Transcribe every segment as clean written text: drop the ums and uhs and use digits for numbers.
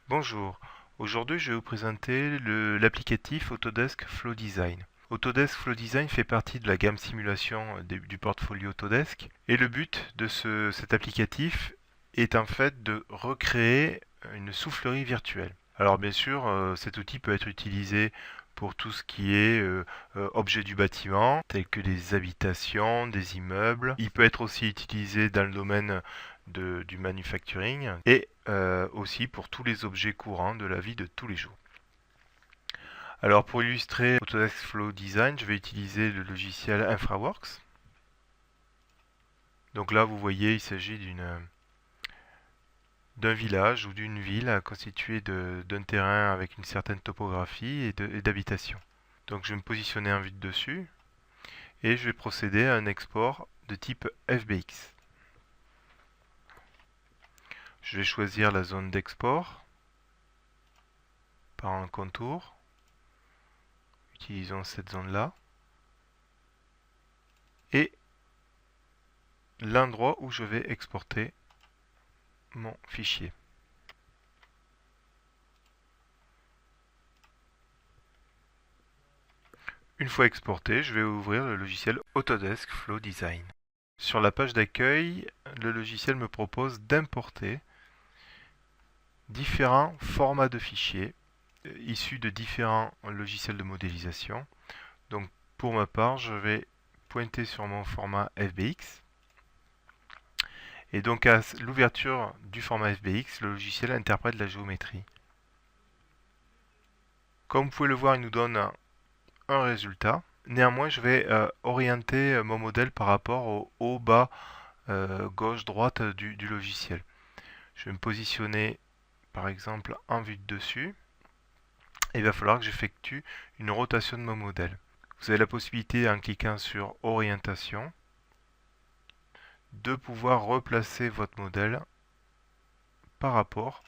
Bonjour, aujourd'hui je vais vous présenter l'applicatif Autodesk Flow Design. Autodesk Flow Design fait partie de la gamme simulation du portfolio Autodesk et le but de cet applicatif est en fait de recréer une soufflerie virtuelle. Alors bien sûr, cet outil peut être utilisé pour tout ce qui est objets du bâtiment, tels que des habitations, des immeubles. Il peut être aussi utilisé dans le domaine du manufacturing et aussi pour tous les objets courants de la vie de tous les jours. Alors pour illustrer Autodesk Flow Design, je vais utiliser le logiciel InfraWorks. Donc là, vous voyez, il s'agit d'un village ou d'une ville constituée d'un terrain avec une certaine topographie et d'habitation. Donc je vais me positionner en vue de dessus et je vais procéder à un export de type FBX. Je vais choisir la zone d'export par un contour. Utilisons cette zone-là. Et l'endroit où je vais exporter mon fichier. Une fois exporté, je vais ouvrir le logiciel Autodesk Flow Design. Sur la page d'accueil, le logiciel me propose d'importer différents formats de fichiers issus de différents logiciels de modélisation. Donc pour ma part, je vais pointer sur mon format FBX. Et donc à l'ouverture du format FBX, le logiciel interprète la géométrie. Comme vous pouvez le voir, il nous donne un résultat. Néanmoins, je vais orienter mon modèle par rapport au haut, bas, gauche, droite du logiciel. Je vais me positionner par exemple en vue de dessus. Et il va falloir que j'effectue une rotation de mon modèle. Vous avez la possibilité, en cliquant sur Orientation, de pouvoir replacer votre modèle par rapport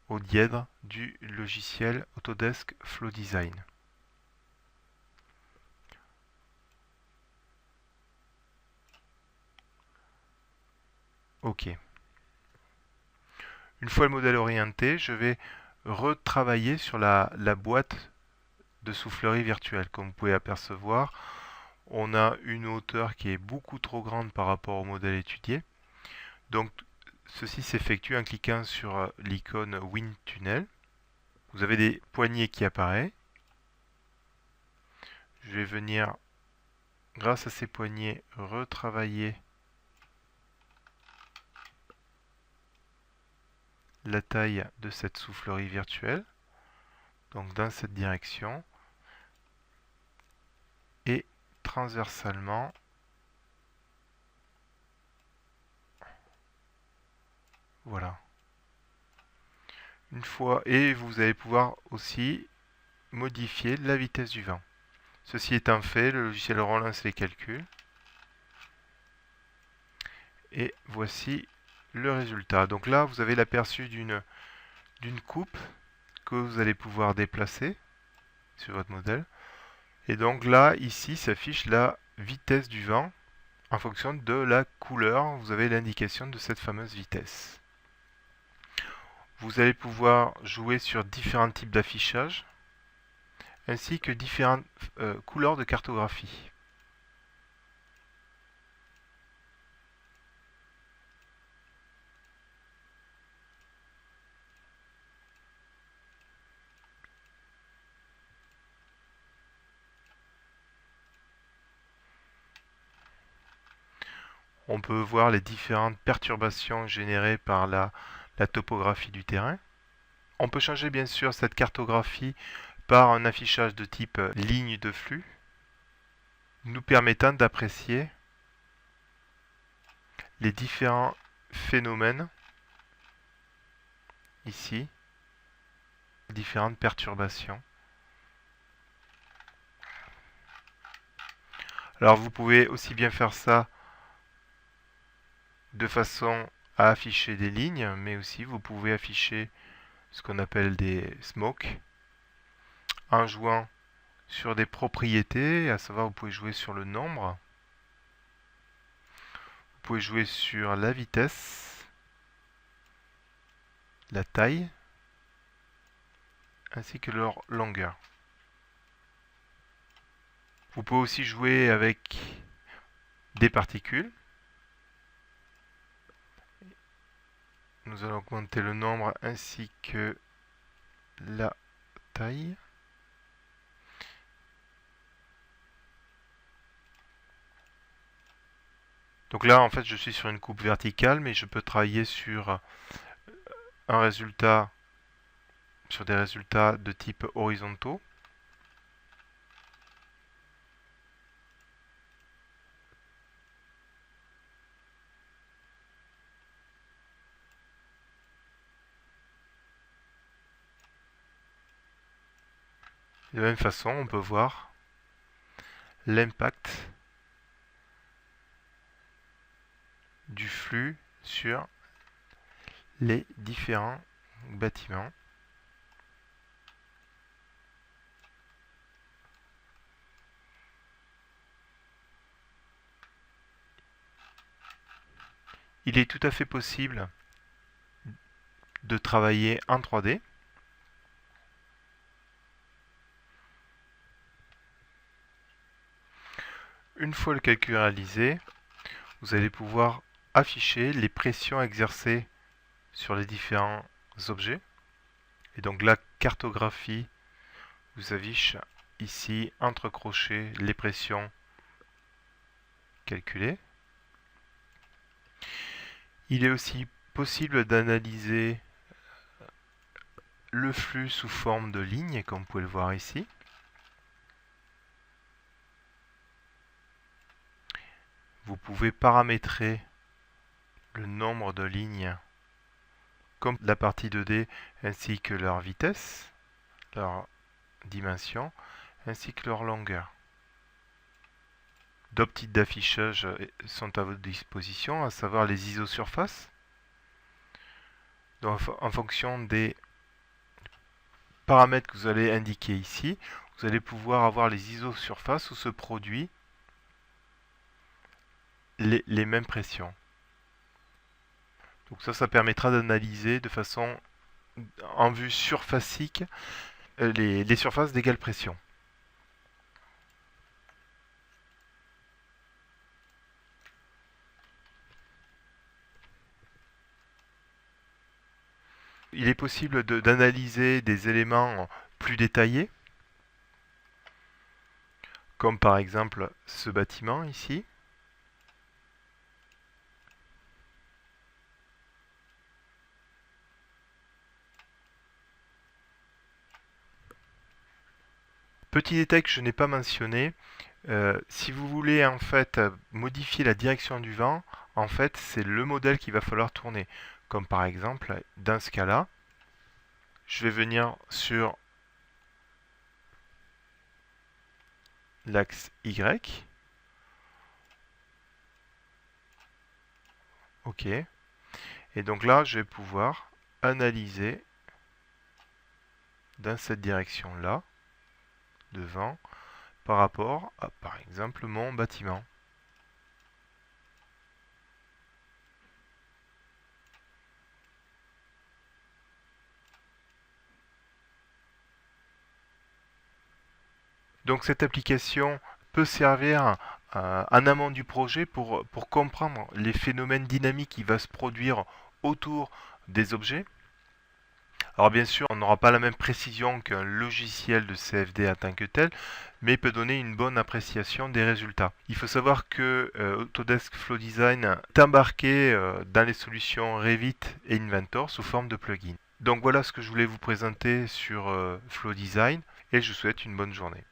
au dièdre du logiciel Autodesk Flow Design. OK. Une fois le modèle orienté, je vais retravailler sur la boîte de soufflerie virtuelle. Comme vous pouvez apercevoir, on a une hauteur qui est beaucoup trop grande par rapport au modèle étudié. Donc ceci s'effectue en cliquant sur l'icône Wind Tunnel. Vous avez des poignées qui apparaissent. Je vais venir, grâce à ces poignées, retravailler la taille de cette soufflerie virtuelle. Donc dans cette direction. Et transversalement, voilà. Une fois, et vous allez pouvoir aussi modifier la vitesse du vent. Ceci étant fait, le logiciel relance les calculs. Et voici le résultat. Donc là, vous avez l'aperçu d'une coupe que vous allez pouvoir déplacer sur votre modèle. Et donc là, ici, s'affiche la vitesse du vent en fonction de la couleur. Vous avez l'indication de cette fameuse vitesse. Vous allez pouvoir jouer sur différents types d'affichage ainsi que différentes couleurs de cartographie. On peut voir les différentes perturbations générées par la topographie du terrain. On peut changer bien sûr cette cartographie par un affichage de type ligne de flux, nous permettant d'apprécier les différents phénomènes ici, différentes perturbations. Alors vous pouvez aussi bien faire ça de façon à afficher des lignes, mais aussi vous pouvez afficher ce qu'on appelle des smokes en jouant sur des propriétés, à savoir vous pouvez jouer sur le nombre, vous pouvez jouer sur la vitesse, la taille, ainsi que leur longueur. Vous pouvez aussi jouer avec des particules. Nous allons augmenter le nombre ainsi que la taille. Donc là, en fait, je suis sur une coupe verticale, mais je peux travailler sur un résultat, sur des résultats de type horizontaux. De la même façon, on peut voir l'impact du flux sur les différents bâtiments. Il est tout à fait possible de travailler en 3D. Une fois le calcul réalisé, vous allez pouvoir afficher les pressions exercées sur les différents objets. Et donc la cartographie vous affiche ici entre crochets les pressions calculées. Il est aussi possible d'analyser le flux sous forme de lignes, comme vous pouvez le voir ici. Vous pouvez paramétrer le nombre de lignes comme la partie 2D ainsi que leur vitesse, leur dimension, ainsi que leur longueur. D'autres types d'affichage sont à votre disposition, à savoir les isosurfaces. Donc, en fonction des paramètres que vous allez indiquer ici, vous allez pouvoir avoir les isosurfaces où se produisent les mêmes pressions. Donc ça permettra d'analyser de façon en vue surfacique les surfaces d'égale pression. Il est possible d'analyser des éléments plus détaillés, comme par exemple ce bâtiment ici. Petit détail que je n'ai pas mentionné, si vous voulez en fait modifier la direction du vent, en fait c'est le modèle qu'il va falloir tourner. Comme par exemple, dans ce cas-là, je vais venir sur l'axe Y. OK. Et donc là, je vais pouvoir analyser dans cette direction-là de vent par rapport à, par exemple, mon bâtiment. Donc cette application peut servir en amont du projet pour comprendre les phénomènes dynamiques qui vont se produire autour des objets. Alors bien sûr, on n'aura pas la même précision qu'un logiciel de CFD en tant que tel, mais il peut donner une bonne appréciation des résultats. Il faut savoir que Autodesk Flow Design est embarqué dans les solutions Revit et Inventor sous forme de plugin. Donc voilà ce que je voulais vous présenter sur Flow Design et je vous souhaite une bonne journée.